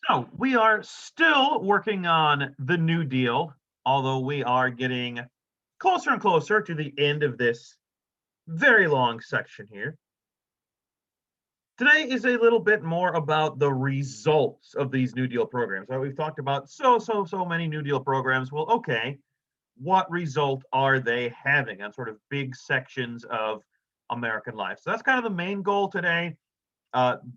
So we are still working on the New Deal, although we are getting closer and closer to the end of this very long section here. Today is a little bit more about the results of these New Deal programs. Right? We've talked about so many New Deal programs. Well, okay, what result are they having on sort of big sections of American life? So that's kind of the main goal today.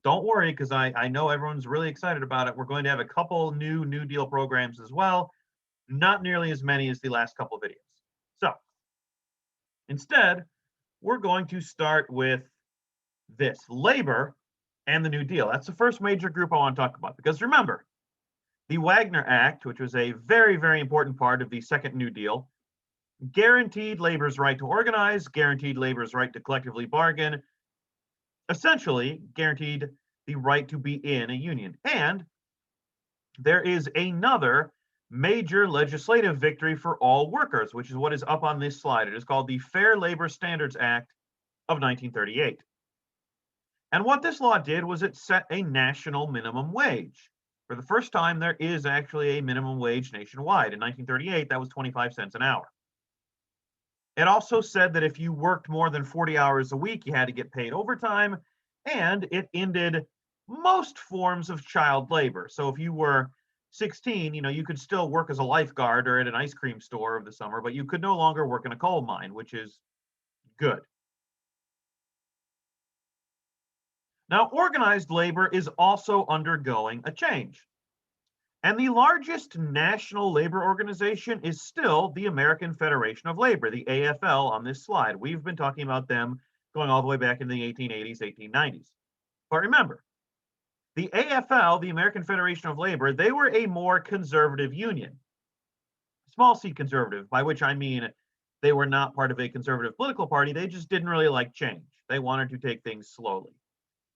Don't worry, because I know everyone's really excited about it. We're going to have a couple New Deal programs as well, not nearly as many as the last couple of videos. So instead, we're going to start with this labor and the New Deal. That's the first major group I want to talk about, because remember, the Wagner Act, which was a very important part of the second New Deal, guaranteed labor's right to organize, guaranteed labor's right to collectively bargain, essentially guaranteed the right to be in a union. And there is another major legislative victory for all workers, which is what is up on this slide. It is called the Fair Labor Standards Act of 1938. And what this law did was it set a national minimum wage. For the first time, there is actually a minimum wage nationwide. In 1938, that was 25 cents an hour. It also said that if you worked more than 40 hours a week, you had to get paid overtime, and it ended most forms of child labor. So if you were 16, you could still work as a lifeguard or at an ice cream store over the summer, but you could no longer work in a coal mine, which is good. Now, organized labor is also undergoing a change. And the largest national labor organization is still the American Federation of Labor, the AFL, on this slide. We've been talking about them going all the way back in the 1880s, 1890s. But remember, the AFL, the American Federation of Labor, they were a more conservative union. Small c conservative, by which I mean they were not part of a conservative political party. They just didn't really like change. They wanted to take things slowly.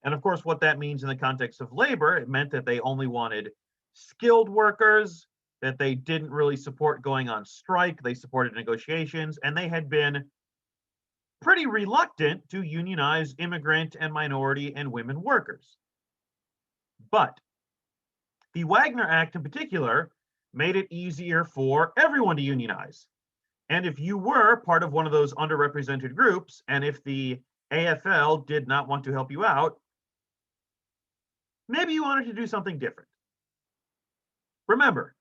And of course, what that means in the context of labor, it meant that they only wanted skilled workers, that they didn't really support going on strike. They supported negotiations, and they had been pretty reluctant to unionize immigrant and minority and women workers. But the Wagner Act in particular made it easier for everyone to unionize. And if you were part of one of those underrepresented groups, and if the AFL did not want to help you out, maybe you wanted to do something different. Remember,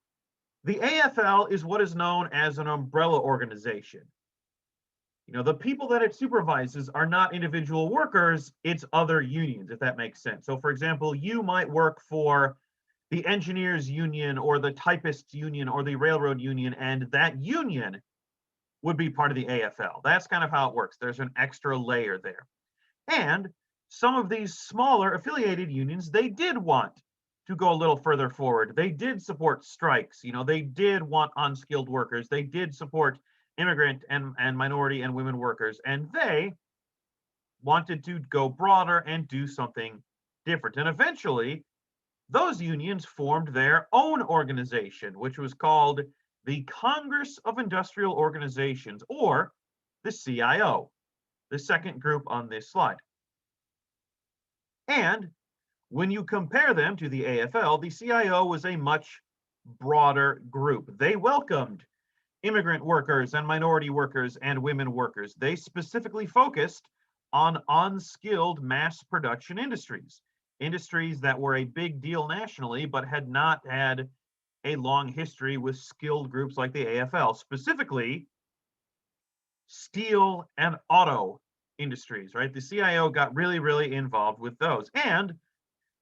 the AFL is what is known as an umbrella organization. The people that it supervises are not individual workers, it's other unions, if that makes sense. So for example, you might work for the engineers union or the typists union or the railroad union, and that union would be part of the AFL. That's kind of how it works. There's an extra layer there. And some of these smaller affiliated unions, they did want to go a little further forward. They did support strikes. They did want unskilled workers. They did support immigrant and minority and women workers. And they wanted to go broader and do something different. And eventually, those unions formed their own organization, which was called the Congress of Industrial Organizations, or the CIO, the second group on this slide. And when you compare them to the AFL, the CIO was a much broader group. They welcomed immigrant workers and minority workers and women workers. They specifically focused on unskilled mass production industries, industries that were a big deal nationally, but had not had a long history with skilled groups like the AFL, specifically steel and auto industries, right? The CIO got really involved with those. And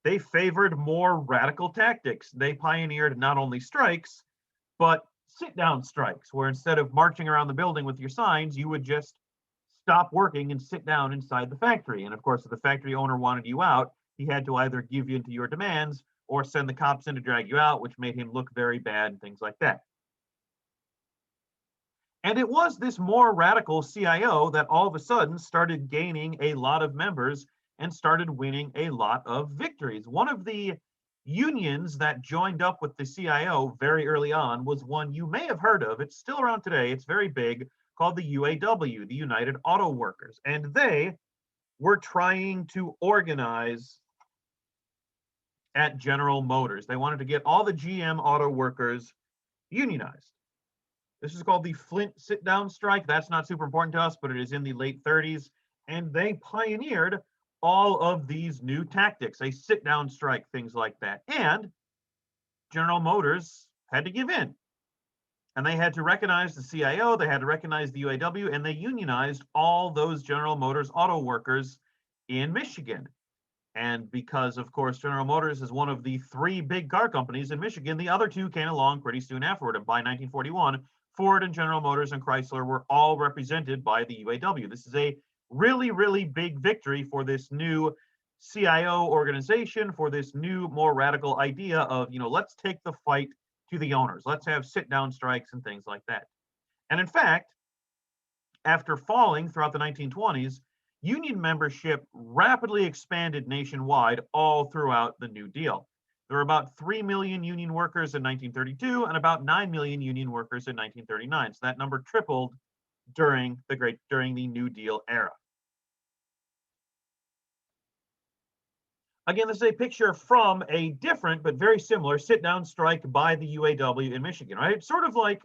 they favored more radical tactics. They pioneered not only strikes, but sit-down strikes, where instead of marching around the building with your signs, you would just stop working and sit down inside the factory. And of course, if the factory owner wanted you out, he had to either give in to your demands or send the cops in to drag you out, which made him look very bad and things like that. And it was this more radical CIO that all of a sudden started gaining a lot of members and started winning a lot of victories. One of the unions that joined up with the CIO very early on was one you may have heard of. It's still around today. It's very big, called the UAW, the United Auto Workers. And they were trying to organize at General Motors. They wanted to get all the GM auto workers unionized. This is called the Flint sit-down strike. That's not super important to us, but it is in the late 30s. And they pioneered all of these new tactics, a sit-down strike, things like that. And General Motors had to give in. And they had to recognize the CIO, they had to recognize the UAW, and they unionized all those General Motors auto workers in Michigan. And because, of course, General Motors is one of the three big car companies in Michigan, the other two came along pretty soon afterward. And by 1941, Ford and General Motors and Chrysler were all represented by the UAW. This is a really, really big victory for this new CIO organization, for this new, more radical idea of, let's take the fight to the owners. Let's have sit-down strikes and things like that. And in fact, after falling throughout the 1920s, union membership rapidly expanded nationwide all throughout the New Deal. There were about 3 million union workers in 1932 and about 9 million union workers in 1939. So that number tripled during the New Deal era. Again, this is a picture from a different but very similar sit-down strike by the UAW in Michigan, right? It's sort of like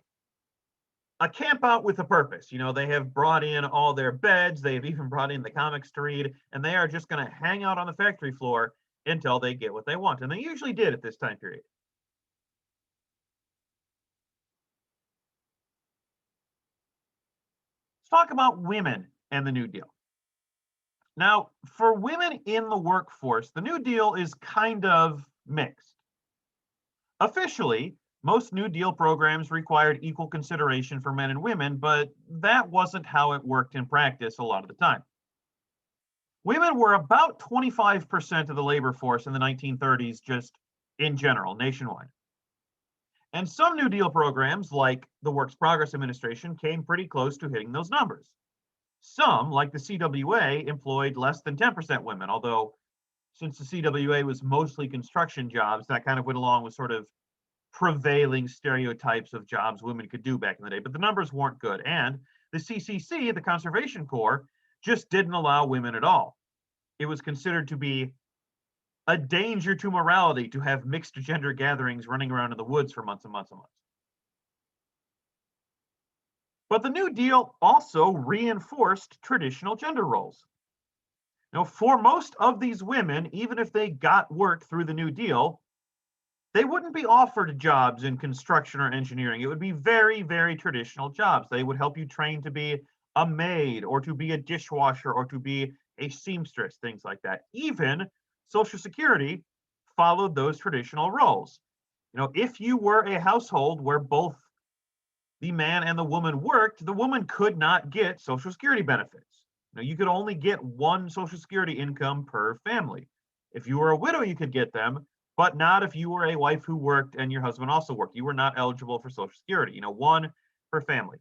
a camp out with a purpose. They have brought in all their beds, they have even brought in the comics to read, and they are just going to hang out on the factory floor until they get what they want. And they usually did at this time period. Let's talk about women and the New Deal. Now, for women in the workforce, the New Deal is kind of mixed. Officially, most New Deal programs required equal consideration for men and women, but that wasn't how it worked in practice a lot of the time. Women were about 25% of the labor force in the 1930s, just in general, nationwide. And some New Deal programs, like the Works Progress Administration, came pretty close to hitting those numbers. Some, like the CWA, employed less than 10% women, although since the CWA was mostly construction jobs, that kind of went along with sort of prevailing stereotypes of jobs women could do back in the day. But the numbers weren't good. And the CCC, the Conservation Corps, just didn't allow women at all. It was considered to be a danger to morality to have mixed gender gatherings running around in the woods for months and months and months. But the New Deal also reinforced traditional gender roles. For most of these women, even if they got work through the New Deal, they wouldn't be offered jobs in construction or engineering. It would be very, very traditional jobs. They would help you train to be a maid or to be a dishwasher or to be a seamstress, things like that. Even Social Security followed those traditional roles. If you were a household where both the man and the woman worked, the woman could not get Social Security benefits. You could only get one Social Security income per family. If you were a widow, you could get them, but not if you were a wife who worked and your husband also worked. You were not eligible for Social Security, one per family.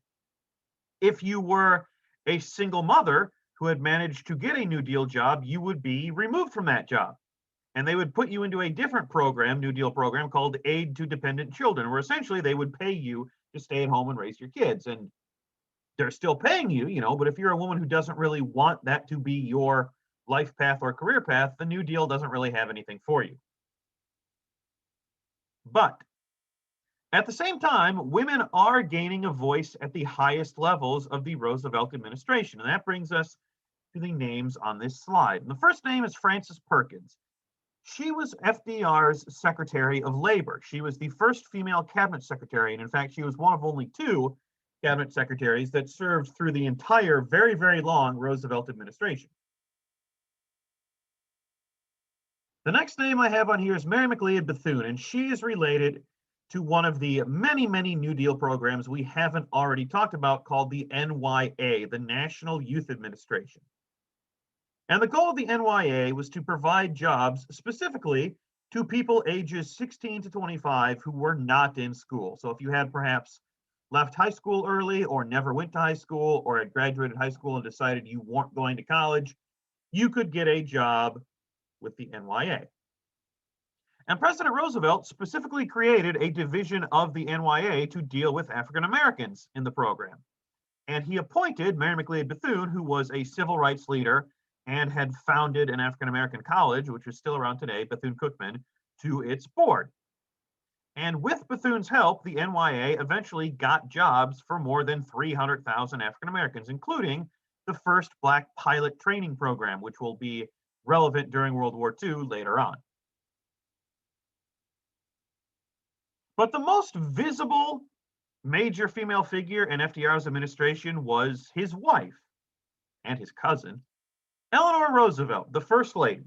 If you were a single mother who had managed to get a New Deal job, you would be removed from that job. And they would put you into a different program, New Deal program, called Aid to Dependent Children, where essentially they would pay you to stay at home and raise your kids. And they're still paying you, but if you're a woman who doesn't really want that to be your life path or career path, the New Deal doesn't really have anything for you. But at the same time, women are gaining a voice at the highest levels of the Roosevelt administration. And that brings us to the names on this slide. And the first name is Frances Perkins. She was FDR's Secretary of Labor. She was the first female cabinet secretary. And in fact, she was one of only two cabinet secretaries that served through the entire very, very long Roosevelt administration. The next name I have on here is Mary McLeod Bethune, and she is related to one of the many, many New Deal programs we haven't already talked about called the NYA, the National Youth Administration. And the goal of the NYA was to provide jobs specifically to people ages 16 to 25 who were not in school. So if you had perhaps left high school early or never went to high school or had graduated high school and decided you weren't going to college, you could get a job with the NYA. And President Roosevelt specifically created a division of the NYA to deal with African Americans in the program. And he appointed Mary McLeod Bethune, who was a civil rights leader and had founded an African American college, which is still around today, Bethune-Cookman, to its board. And with Bethune's help, the NYA eventually got jobs for more than 300,000 African Americans, including the first black pilot training program, which will be relevant during World War II later on. But the most visible major female figure in FDR's administration was his wife and his cousin, Eleanor Roosevelt, the First Lady.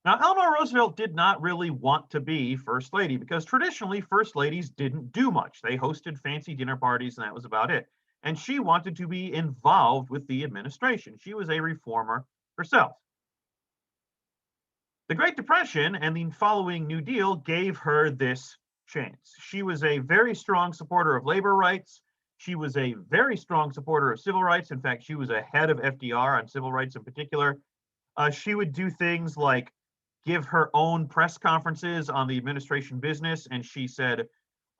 Now, Eleanor Roosevelt did not really want to be First Lady because traditionally First Ladies didn't do much. They hosted fancy dinner parties and that was about it. And she wanted to be involved with the administration. She was a reformer herself. The Great Depression and the following New Deal gave her this chance. She was a very strong supporter of labor rights. She was a very strong supporter of civil rights. In fact, she was ahead of FDR on civil rights in particular. She would do things like give her own press conferences on the administration business. And she said,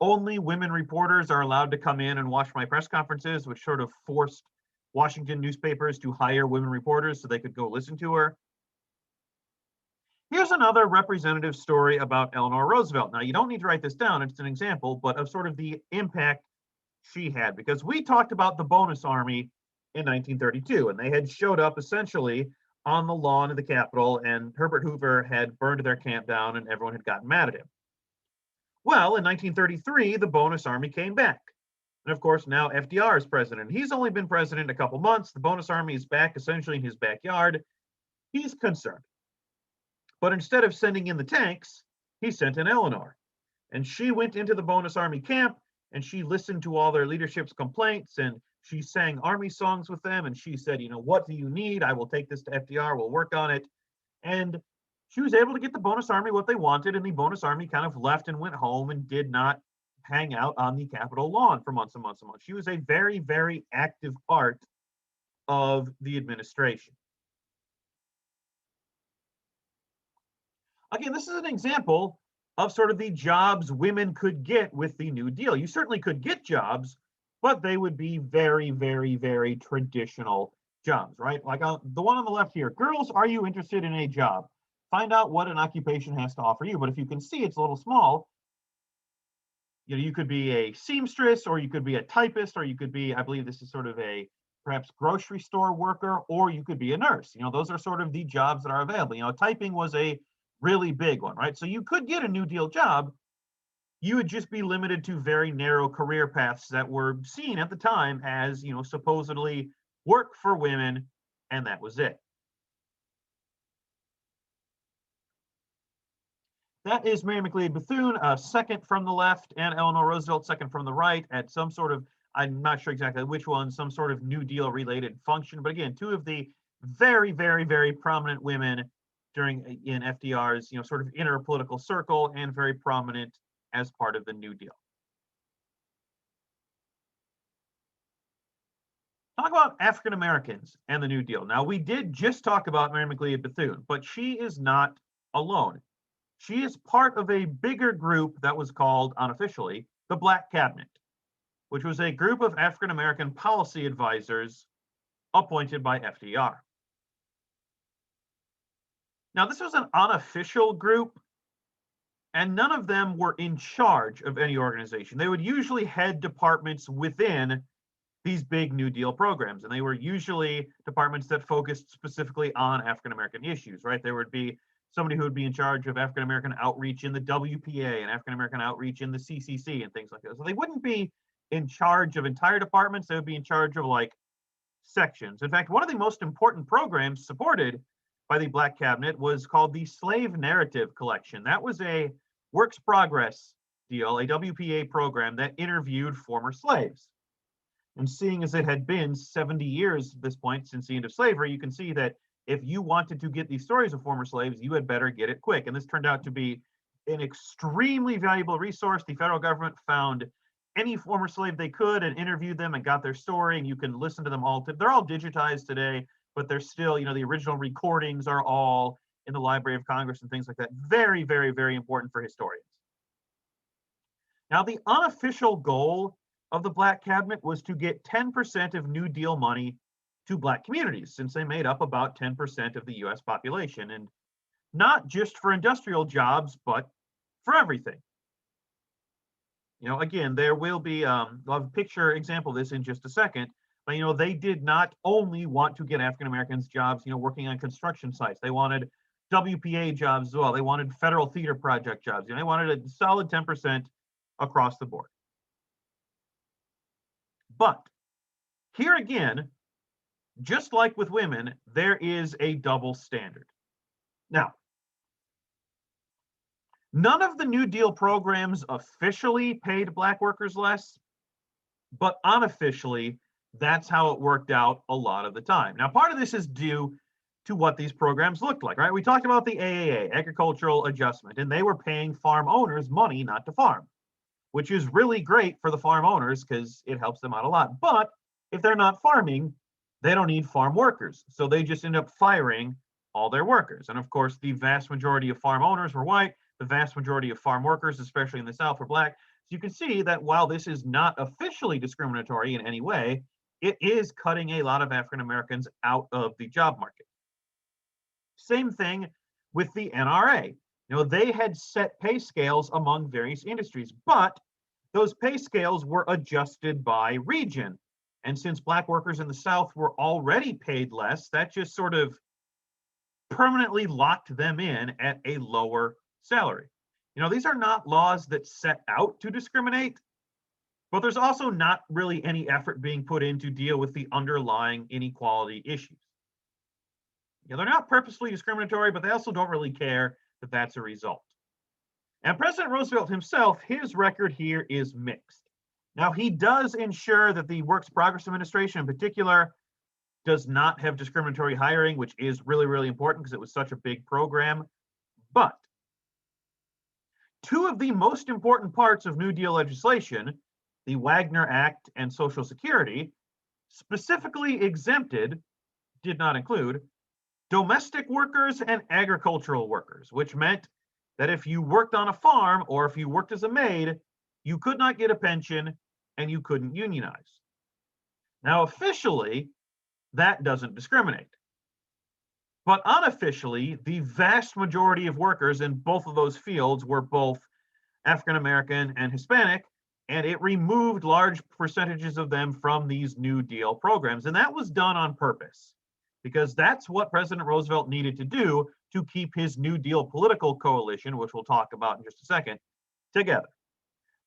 only women reporters are allowed to come in and watch my press conferences, which sort of forced Washington newspapers to hire women reporters so they could go listen to her. Here's another representative story about Eleanor Roosevelt. Now, you don't need to write this down, it's an example, but of sort of the impact she had, because we talked about the Bonus Army in 1932, and they had showed up essentially on the lawn of the Capitol, and Herbert Hoover had burned their camp down, and everyone had gotten mad at him. Well, in 1933, the Bonus Army came back. And of course, now FDR is president. He's only been president a couple months. The Bonus Army is back essentially in his backyard. He's concerned. But instead of sending in the tanks, he sent in Eleanor. And she went into the Bonus Army camp and she listened to all their leadership's complaints and she sang army songs with them. And she said, you know, what do you need? I will take this to FDR. We'll work on it. And she was able to get the Bonus Army what they wanted. And the Bonus Army kind of left and went home and did not hang out on the Capitol lawn for months and months and months. She was a very, very active part of the administration. Again, this is an example of sort of the jobs women could get with the New Deal. You certainly could get jobs, but they would be very, very, very traditional jobs, right? Like the one on the left here, girls, are you interested in a job? Find out what an occupation has to offer you. But if you can see it's a little small, you know, you could be a seamstress, or you could be a typist, or you could be, I believe this is sort of a perhaps grocery store worker, or you could be a nurse. You know, those are sort of the jobs that are available. You know, typing was a really big one, right? So you could get a New Deal job. You would just be limited to very narrow career paths that were seen at the time as, you know, supposedly work for women, and that was it. That is Mary McLeod Bethune, second from the left, and Eleanor Roosevelt, second from the right, at some sort of, I'm not sure exactly which one, some sort of New Deal related function. But again, two of the very, very, very prominent women in FDR's, you know, sort of inner political circle, and very prominent as part of the New Deal. Talk about African Americans and the New Deal. Now, we did just talk about Mary McLeod Bethune, but she is not alone. She is part of a bigger group that was called, unofficially, the Black Cabinet, which was a group of African American policy advisors appointed by FDR. Now, this was an unofficial group, and none of them were in charge of any organization. They would usually head departments within these big New Deal programs, and they were usually departments that focused specifically on African American issues, right? There would be somebody who would be in charge of African American outreach in the WPA and African American outreach in the CCC and things like that. So they wouldn't be in charge of entire departments. They would be in charge of like sections. In fact, one of the most important programs supported by the Black Cabinet was called the Slave Narrative Collection. That was a works progress deal, a WPA program that interviewed former slaves. And seeing as it had been 70 years at this point since the end of slavery, you can see that if you wanted to get these stories of former slaves, you had better get it quick. And this turned out to be an extremely valuable resource. The federal government found any former slave they could and interviewed them and got their story. And you can listen to them all. They're all digitized today, but they're still, you know, the original recordings are all in the Library of Congress and things like that. Very, very, very important for historians. Now, the unofficial goal of the Black Cabinet was to get 10% of New Deal money to Black communities, since they made up about 10% of the US population. And not just for industrial jobs, but for everything. Again, there will be, I'll have a picture example of this in just a second, but, they did not only want to get African Americans jobs, working on construction sites. They wanted WPA jobs as well. They wanted federal theater project jobs. They wanted a solid 10% across the board. But here again, just like with women, there is a double standard. Now, none of the New Deal programs officially paid Black workers less, but unofficially, that's how it worked out a lot of the time. Now, part of this is due to what these programs looked like, right? We talked about the AAA, Agricultural Adjustment, and they were paying farm owners money not to farm, which is really great for the farm owners because it helps them out a lot. But if they're not farming, they don't need farm workers. So they just end up firing all their workers. And of course, the vast majority of farm owners were white. The vast majority of farm workers, especially in the South, were Black. So you can see that while this is not officially discriminatory in any way, it is cutting a lot of African Americans out of the job market. Same thing with the NRA. They had set pay scales among various industries, but those pay scales were adjusted by region. And since Black workers in the South were already paid less, that just sort of permanently locked them in at a lower salary. These are not laws that set out to discriminate, but there's also not really any effort being put in to deal with the underlying inequality issues. They're not purposely discriminatory, but they also don't really care that that's a result. And President Roosevelt himself, his record here is mixed. Now, he does ensure that the Works Progress Administration in particular does not have discriminatory hiring, which is really, really important because it was such a big program. But two of the most important parts of New Deal legislation, the Wagner Act and Social Security, specifically exempted, did not include, domestic workers and agricultural workers, which meant that if you worked on a farm or if you worked as a maid, you could not get a pension and you couldn't unionize. Now, officially, that doesn't discriminate. But unofficially, the vast majority of workers in both of those fields were both African American and Hispanic, and it removed large percentages of them from these New Deal programs. And that was done on purpose, because that's what President Roosevelt needed to do to keep his New Deal political coalition, which we'll talk about in just a second, together.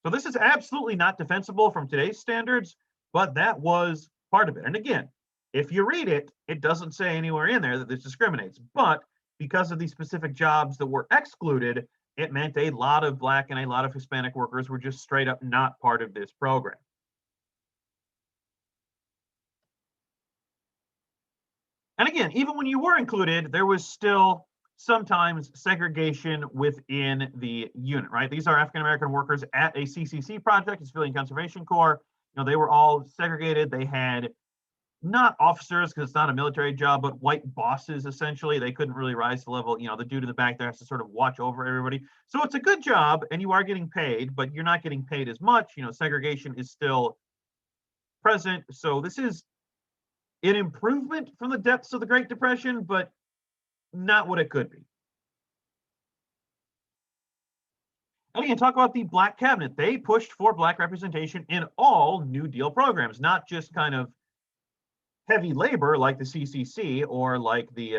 So this is absolutely not defensible from today's standards, but that was part of it. And again, if you read it, it doesn't say anywhere in there that this discriminates. But because of these specific jobs that were excluded, it meant a lot of Black and a lot of Hispanic workers were just straight up not part of this program. And again, even when you were included, there was still sometimes segregation within the unit, right? These are African American workers at a CCC project, a Civilian Conservation Corps. They were all segregated. They had not officers because it's not a military job, but white bosses, essentially. They couldn't really rise to the level, the dude in the back there has to sort of watch over everybody. So it's a good job and you are getting paid, but you're not getting paid as much. Segregation is still present. So this is an improvement from the depths of the Great Depression, but not what it could be. And again, talk about the Black cabinet. They pushed for Black representation in all New Deal programs, not just kind of heavy labor like the CCC or like the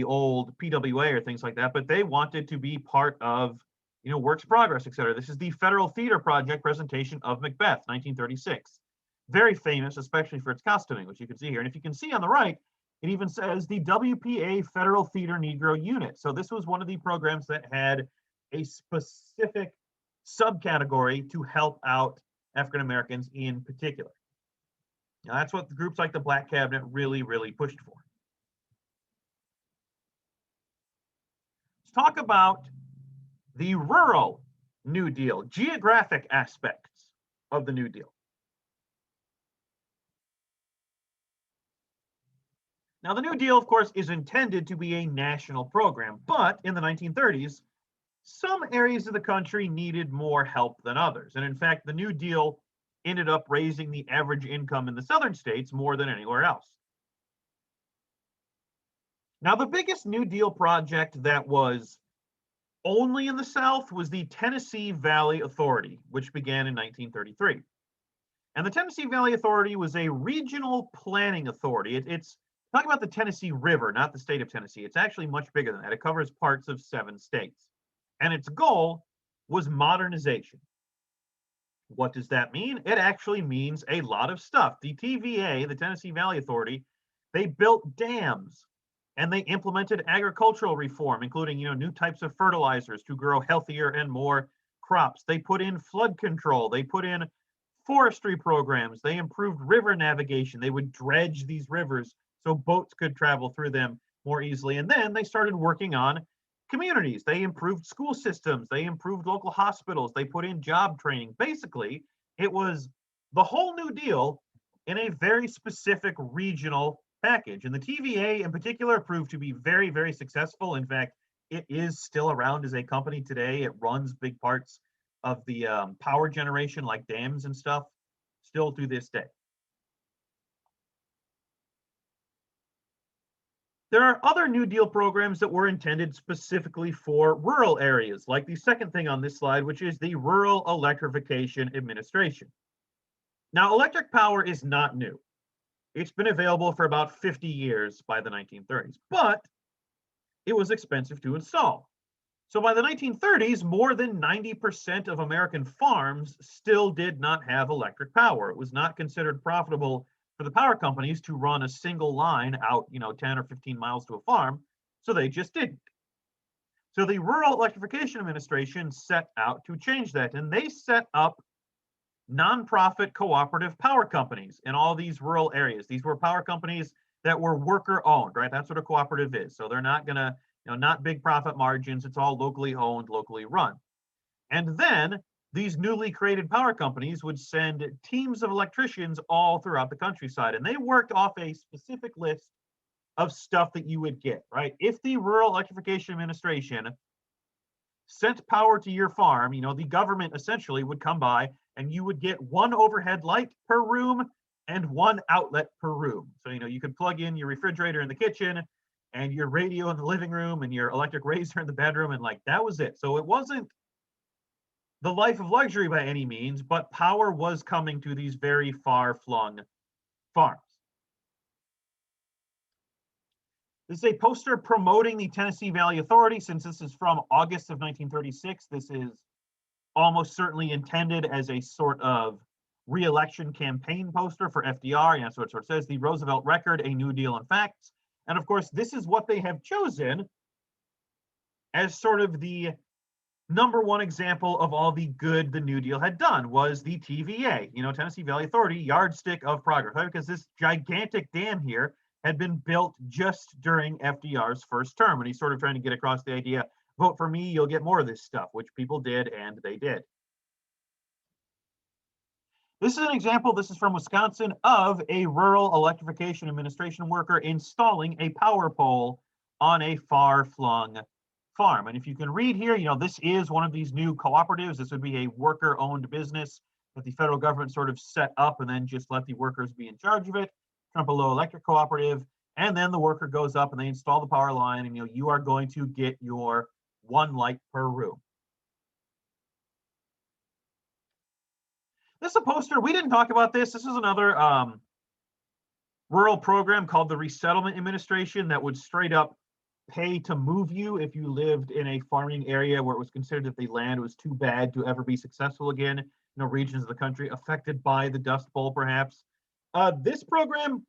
old PWA or things like that, but they wanted to be part of Works Progress, et cetera. This is the Federal Theater Project presentation of Macbeth, 1936. Very famous, especially for its costuming, which you can see here. And if you can see on the right, it even says the WPA Federal Theater Negro Unit. So this was one of the programs that had a specific subcategory to help out African Americans in particular. Now, that's what the groups like the Black Cabinet really, really pushed for. Let's talk about the rural New Deal, geographic aspects of the New Deal. Now, the New Deal, of course, is intended to be a national program, but in the 1930s, some areas of the country needed more help than others. And in fact, the New Deal ended up raising the average income in the southern states more than anywhere else. Now, the biggest New Deal project that was only in the South was the Tennessee Valley Authority, which began in 1933. And the Tennessee Valley Authority was a regional planning authority. It's talking about the Tennessee River, not the state of Tennessee. It's actually much bigger than that. It covers parts of 7 states. And its goal was modernization. What does that mean? It actually means a lot of stuff. The TVA, the Tennessee Valley Authority, they built dams and they implemented agricultural reform, including new types of fertilizers to grow healthier and more crops. They put in flood control. They put in forestry programs. They improved river navigation. They would dredge these rivers so boats could travel through them more easily. And then they started working on communities. They improved school systems. They improved local hospitals. They put in job training. Basically, it was the whole New Deal in a very specific regional package. And the TVA in particular proved to be very, very successful. In fact, it is still around as a company today. It runs big parts of the power generation, like dams and stuff, still to this day. There are other New Deal programs that were intended specifically for rural areas, like the second thing on this slide, which is the Rural Electrification Administration. Now, electric power is not new. It's been available for about 50 years by the 1930s, but it was expensive to install. So by the 1930s, more than 90% of American farms still did not have electric power. It was not considered profitable for the power companies to run a single line out, 10 or 15 miles to a farm, so they just didn't. So the Rural Electrification Administration set out to change that, and they set up nonprofit cooperative power companies in all these rural areas. These were power companies that were worker owned, right? That's what a cooperative is. So they're not gonna, not big profit margins. It's all locally owned, locally run. And then these newly created power companies would send teams of electricians all throughout the countryside, and they worked off a specific list of stuff that you would get, right? If the Rural Electrification Administration sent power to your farm, the government essentially would come by and you would get one overhead light per room and one outlet per room. So, you could plug in your refrigerator in the kitchen and your radio in the living room and your electric razor in the bedroom, and like that was it. So it wasn't the life of luxury by any means, but power was coming to these very far-flung farms. This is a poster promoting the Tennessee Valley Authority. Since this is from August of 1936, this is almost certainly intended as a sort of re-election campaign poster for FDR. So it sort of says the Roosevelt Record, a New Deal in Facts. And of course, this is what they have chosen as sort of the number one example of all the good the New Deal had done was the TVA, Tennessee Valley Authority, yardstick of progress, right? Because this gigantic dam here had been built just during FDR's first term. And he's sort of trying to get across the idea, vote for me, you'll get more of this stuff, which people did, and they did. This is an example, this is from Wisconsin, of a Rural Electrification Administration worker installing a power pole on a far-flung farm. And if you can read here, this is one of these new cooperatives. This would be a worker-owned business that the federal government sort of set up and then just let the workers be in charge of it. Trump Low Electric Cooperative. And then the worker goes up and they install the power line, and you are going to get your one light per room. This is a poster. We didn't talk about this. This is another rural program called the Resettlement Administration that would straight up pay to move you if you lived in a farming area where it was considered that the land was too bad to ever be successful again. Regions of the country affected by the Dust Bowl, perhaps. This program,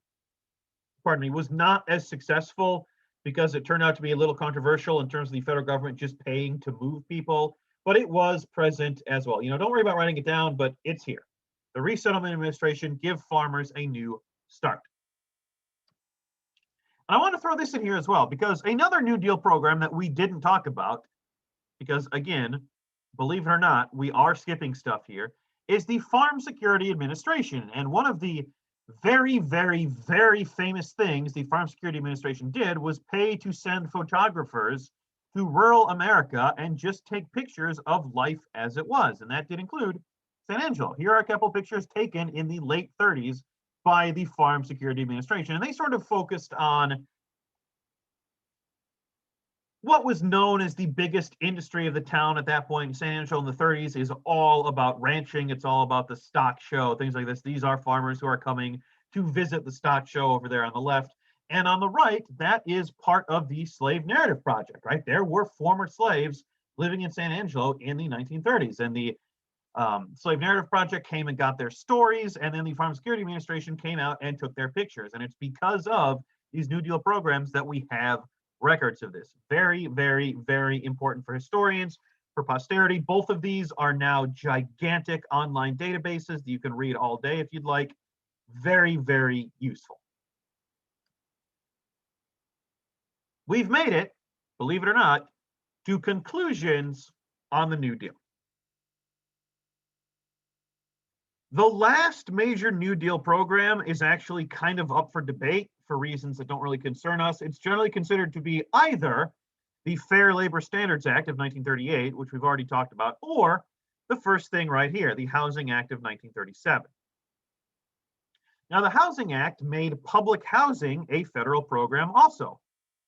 pardon me, was not as successful because it turned out to be a little controversial in terms of the federal government just paying to move people, but it was present as well. Don't worry about writing it down, but it's here. The Resettlement Administration, give farmers a new start. And I want to throw this in here as well, because another New Deal program that we didn't talk about, because again, believe it or not, we are skipping stuff here, is the Farm Security Administration. And one of the very, very, very famous things the Farm Security Administration did was pay to send photographers to rural America and just take pictures of life as it was. And that did include San Angelo. Here are a couple pictures taken in the late 30s by the Farm Security Administration. And they sort of focused on what was known as the biggest industry of the town at that point, San Angelo in the 30s, is all about ranching. It's all about the stock show, things like this. These are farmers who are coming to visit the stock show over there on the left. And on the right, that is part of the slave narrative project, right? There were former slaves living in San Angelo in the 1930s. And the slave narrative project came and got their stories. And then the Farm Security Administration came out and took their pictures. And it's because of these New Deal programs that we have records of this. Very, very, very important for historians, for posterity. Both of these are now gigantic online databases that you can read all day if you'd like. Very, very useful. We've made it, believe it or not, to conclusions on the New Deal. The last major New Deal program is actually kind of up for debate for reasons that don't really concern us. It's generally considered to be either the Fair Labor Standards Act of 1938, which we've already talked about, or the first thing right here, the Housing Act of 1937. Now, the Housing Act made public housing a federal program also.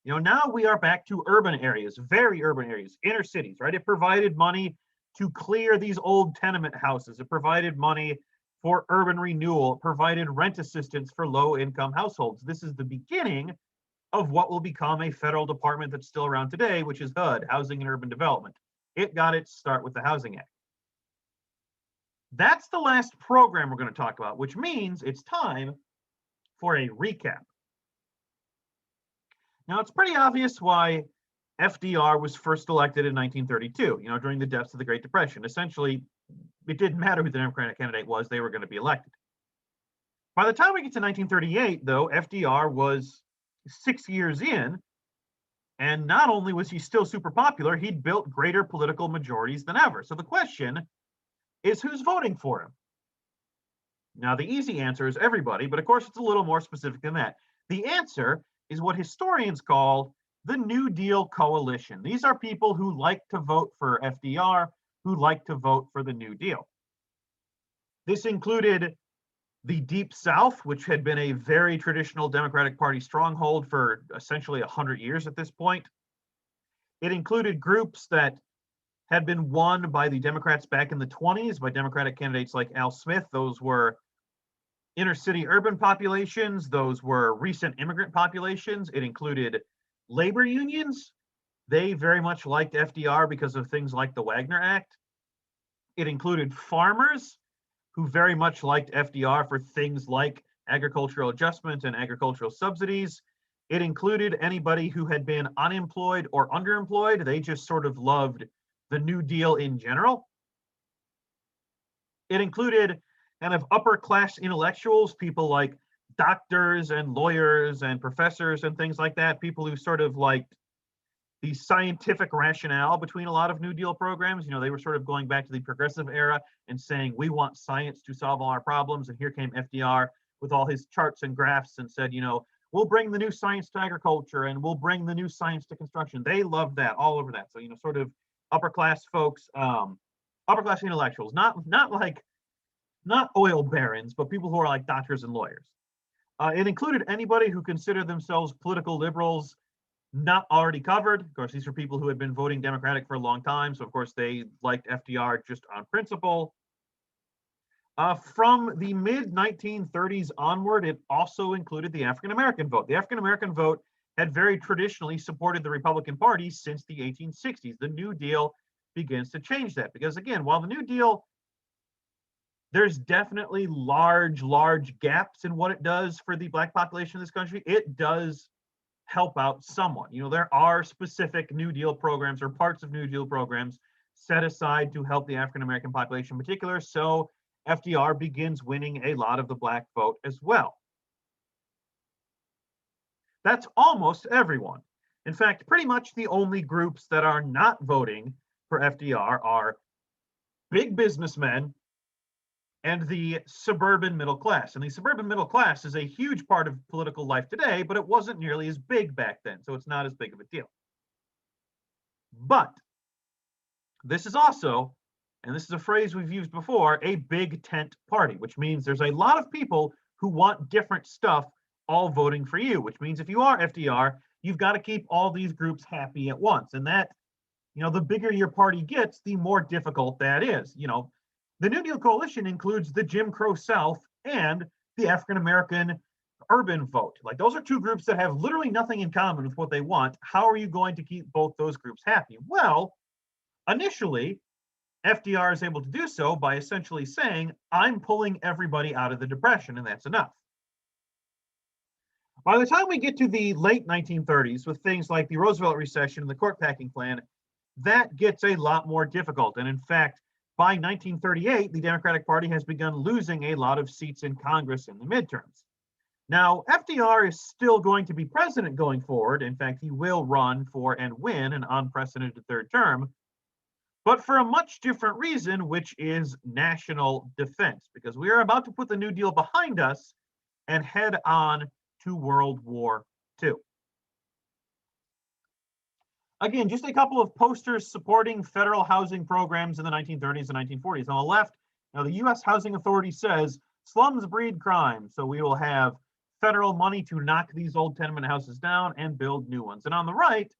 Now we are back to urban areas, very urban areas, inner cities, right? It provided money to clear these old tenement houses. It provided money for urban renewal, provided rent assistance for low-income households. This is the beginning of what will become a federal department that's still around today, which is HUD, Housing and Urban Development. It got its start with the Housing Act. That's the last program we're going to talk about, which means it's time for a recap. Now, it's pretty obvious why FDR was first elected in 1932, during the depths of the Great Depression. Essentially, it didn't matter who the Democratic candidate was, they were going to be elected. By the time we get to 1938, though, FDR was 6 years in, and not only was he still super popular, he'd built greater political majorities than ever. So the question is, who's voting for him? Now, the easy answer is everybody, but of course it's a little more specific than that. The answer is what historians call the New Deal coalition. These are people who like to vote for FDR, who like to vote for the New Deal. This included the Deep South, which had been a very traditional Democratic Party stronghold for essentially 100 years at this point. It included groups that had been won by the Democrats back in the 20s by Democratic candidates like Al Smith. Those were inner city urban populations. Those were recent immigrant populations. It included labor unions. They very much liked FDR because of things like the Wagner Act. It included farmers who very much liked FDR for things like agricultural adjustment and agricultural subsidies. It included anybody who had been unemployed or underemployed. They just sort of loved the New Deal in general. It included kind of upper class intellectuals, people like doctors and lawyers and professors and things like that, people who sort of liked the scientific rationale between a lot of New Deal programs. They were sort of going back to the progressive era and saying, we want science to solve all our problems. And here came FDR with all his charts and graphs and said, we'll bring the new science to agriculture and we'll bring the new science to construction. They loved that, all over that. So, sort of upper class folks, upper class intellectuals, not oil barons, but people who are like doctors and lawyers. It included anybody who considered themselves political liberals, not already covered. Of course, these are people who had been voting Democratic for a long time. So, of course, they liked FDR just on principle. From the mid-1930s onward, it also included the African-American vote. The African-American vote had very traditionally supported the Republican Party since the 1860s. The New Deal begins to change that because, again, while the New Deal, there's definitely large gaps in what it does for the Black population in this country, it does help out somewhat. There are specific New Deal programs or parts of New Deal programs set aside to help the African-American population in particular. So FDR begins winning a lot of the Black vote as well. That's almost everyone. In fact, pretty much the only groups that are not voting for FDR are big businessmen and the suburban middle class. And the suburban middle class is a huge part of political life today, but it wasn't nearly as big back then, so it's not as big of a deal. But this is also, and this is a phrase we've used before, a big tent party, which means there's a lot of people who want different stuff all voting for you, which means if you are FDR, you've got to keep all these groups happy at once. And that, the bigger your party gets, the more difficult that is. The New Deal coalition includes the Jim Crow South and the African American urban vote. Like, those are two groups that have literally nothing in common with what they want. How are you going to keep both those groups happy? Well, initially, FDR is able to do so by essentially saying, I'm pulling everybody out of the Depression, and that's enough. By the time we get to the late 1930s, with things like the Roosevelt recession and the court packing plan, that gets a lot more difficult. And in fact, by 1938, the Democratic Party has begun losing a lot of seats in Congress in the midterms. Now, FDR is still going to be president going forward. In fact, he will run for and win an unprecedented third term, but for a much different reason, which is national defense, because we are about to put the New Deal behind us and head on to World War II. Again, just a couple of posters supporting federal housing programs in the 1930s and 1940s. On the left, now the U.S. Housing Authority says slums breed crime, so we will have federal money to knock these old tenement houses down and build new ones. And on the right,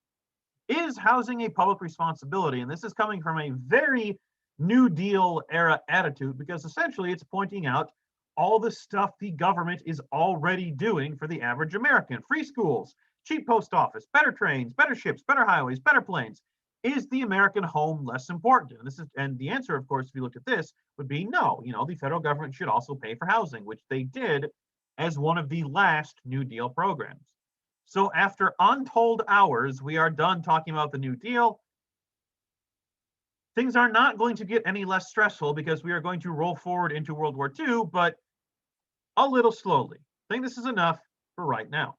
is housing a public responsibility? And this is coming from a very New Deal era attitude, because essentially it's pointing out all the stuff the government is already doing for the average American. Free schools, cheap post office, better trains, better ships, better highways, better planes. Is the American home less important? And the answer, of course, if you looked at this, would be no. The federal government should also pay for housing, which they did as one of the last New Deal programs. So after untold hours, we are done talking about the New Deal. Things are not going to get any less stressful, because we are going to roll forward into World War II, but a little slowly. I think this is enough for right now.